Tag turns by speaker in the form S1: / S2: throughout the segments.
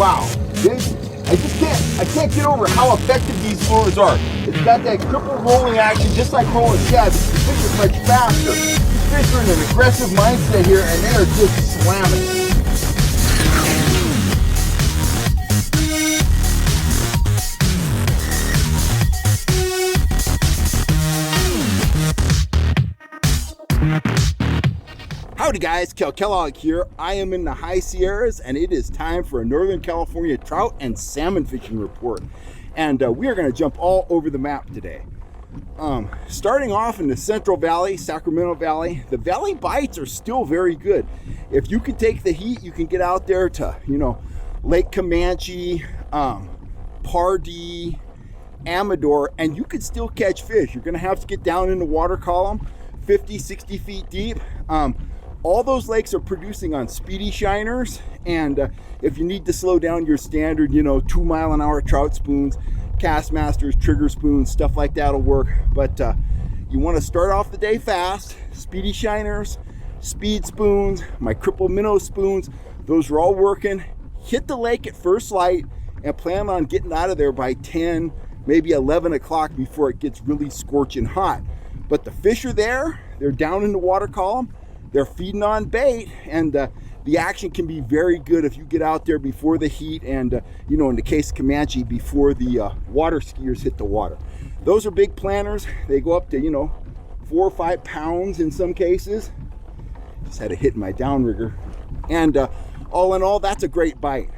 S1: Wow, I can't get over how effective these lures are. It's got that cripple rolling action, just like rolling shad, but the fish is much faster. These fish are in an aggressive mindset here, and they are just slamming. Howdy guys, Kel Kellogg here. I am in the high Sierras and it is time for a Northern California trout and salmon fishing report. And we are going to jump all over the map today. Starting off in the Central Valley, Sacramento Valley, the valley bites are still very good. If you can take the heat, you can get out there to, Lake Comanche, Pardee, Amador, and you could still catch fish. You're going to have to get down in the water column, 50, 60 feet deep. All those lakes are producing on speedy shiners, and if you need to slow down your standard, 2 mile an hour trout spoons, Castmasters, trigger spoons, stuff like that will work. But you want to start off the day fast. Speedy shiners, speed spoons, my cripple minnow spoons, those are all working. Hit the lake at first light and plan on getting out of there by 10, maybe 11 o'clock before it gets really scorching hot. But the fish are there, they're down in the water column, they're feeding on bait, and the action can be very good if you get out there before the heat and, in the case of Comanche, before the water skiers hit the water. Those are big planters. They go up to, 4 or 5 pounds in some cases. Just had a hit in my downrigger. And all in all, that's a great bite.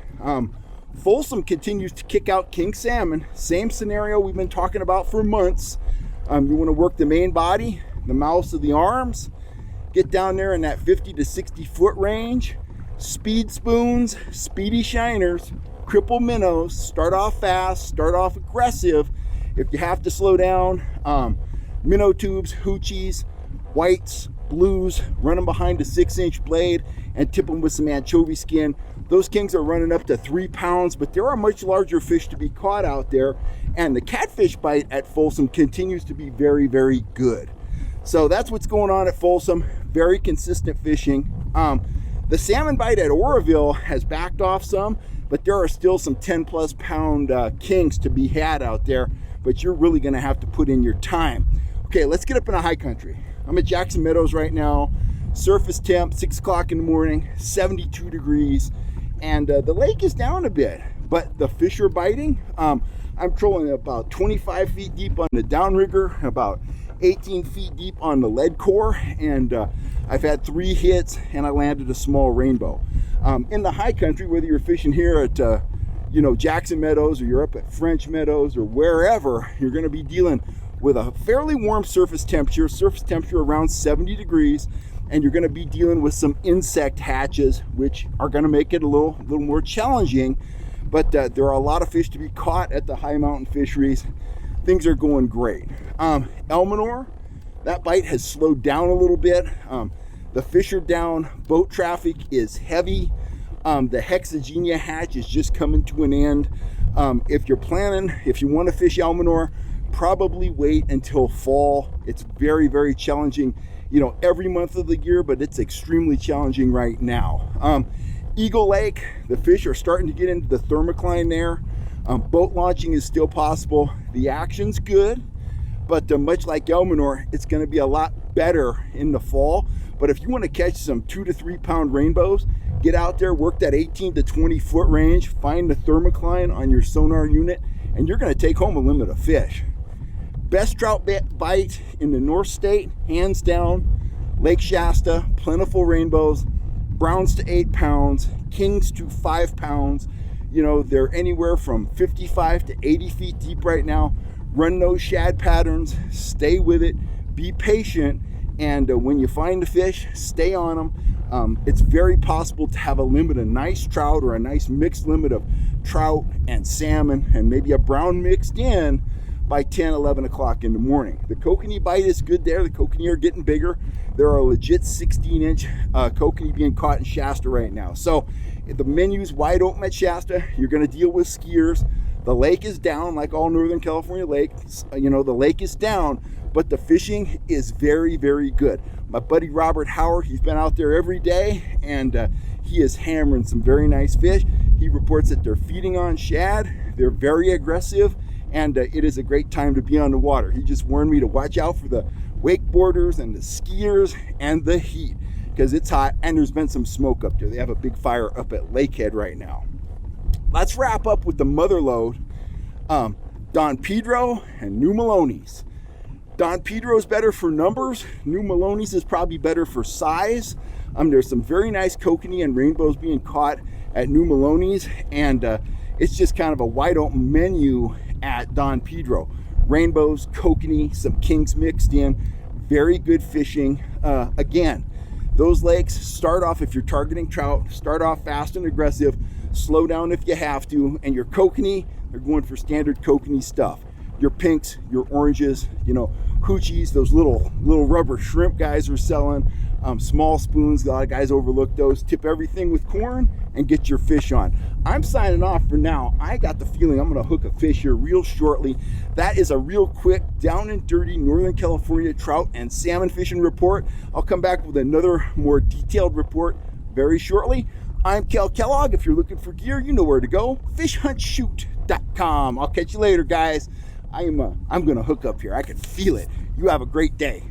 S1: Folsom continues to kick out king salmon. Same scenario we've been talking about for months. You want to work the main body, the mouths of the arms, get down there in that 50 to 60 foot range. Speed spoons, speedy shiners, cripple minnows. Start off fast, start off aggressive. If you have to slow down, minnow tubes, hoochies, whites, blues, run them behind a 6-inch blade and tip them with some anchovy skin. Those kings are running up to 3 pounds, but there are much larger fish to be caught out there. And the catfish bite at Folsom continues to be very, very good. So that's what's going on at Folsom. Very consistent fishing. The salmon bite at Oroville has backed off some, but there are still some 10 plus pound kings to be had out there, but you're really gonna have to put in your time. Okay, let's get up in the high country. I'm at Jackson Meadows right now. Surface temp, 6 o'clock in the morning, 72 degrees, and the lake is down a bit, but the fish are biting. I'm trolling about 25 feet deep on the downrigger, about 18 feet deep on the lead core, and I've had 3 hits and I landed a small rainbow. In the high country, whether you're fishing here at Jackson Meadows or you're up at French Meadows or wherever, you're going to be dealing with a fairly warm surface temperature around 70 degrees, and you're going to be dealing with some insect hatches, which are going to make it a little more challenging. But there are a lot of fish to be caught at the high mountain fisheries. Things are going great. Elminor, that bite has slowed down a little bit. The fish are down, boat traffic is heavy. The Hexagenia hatch is just coming to an end. If you want to fish Elminor, probably wait until fall. It's very, very challenging, every month of the year, but it's extremely challenging right now. Eagle Lake, the fish are starting to get into the thermocline there. Boat launching is still possible. The action's good, but much like Elminor, it's going to be a lot better in the fall. But if you want to catch some 2 to 3 pound rainbows, get out there, work that 18 to 20 foot range, find the thermocline on your sonar unit, and you're going to take home a limit of fish. Best trout bite in the North State, hands down, Lake Shasta, plentiful rainbows, browns to 8 pounds, kings to 5 pounds. They're anywhere from 55 to 80 feet deep right now. Run those shad patterns, stay with it, be patient, and when you find the fish, stay on them. It's very possible to have a limit of nice trout or a nice mixed limit of trout and salmon and maybe a brown mixed in by 10, 11 o'clock in the morning. The kokanee bite is good there. The kokanee are getting bigger. There are legit 16-inch kokanee being caught in Shasta right now. So the menu's wide open at Shasta. You're going to deal with skiers. The lake is down like all Northern California lakes. The lake is down, but the fishing is very, very good. My buddy Robert Howard, he's been out there every day, and He is hammering some very nice fish. He reports that they're feeding on shad. They're very aggressive, and it is a great time to be on the water. He just warned me to watch out for the wakeboarders and the skiers and the heat, because it's hot and there's been some smoke up there. They have a big fire up at Lakehead right now. Let's wrap up with the mother lode, Don Pedro and New Maloney's. Don Pedro is better for numbers. New Maloney's is probably better for size. There's some very nice kokanee and rainbows being caught at New Maloney's, and it's just kind of a wide open menu at Don Pedro. Rainbows, kokanee, some kings mixed in. Very good fishing. Again, those lakes start off, if you're targeting trout, start off fast and aggressive, slow down if you have to, and your kokanee, they're going for standard kokanee stuff. Your pinks, your oranges, you know, hoochies, those little rubber shrimp guys are selling. Small spoons, a lot of guys overlook those. Tip everything with corn and get your fish on. I'm signing off for now. I got the feeling I'm gonna hook a fish here real shortly. That is a real quick, down and dirty Northern California trout and salmon fishing report. I'll come back with another more detailed report very shortly. I'm Cal Kellogg. If you're looking for gear, you know where to go. FishHuntShoot.com. I'll catch you later, guys. I'm gonna hook up here. I can feel it. You have a great day.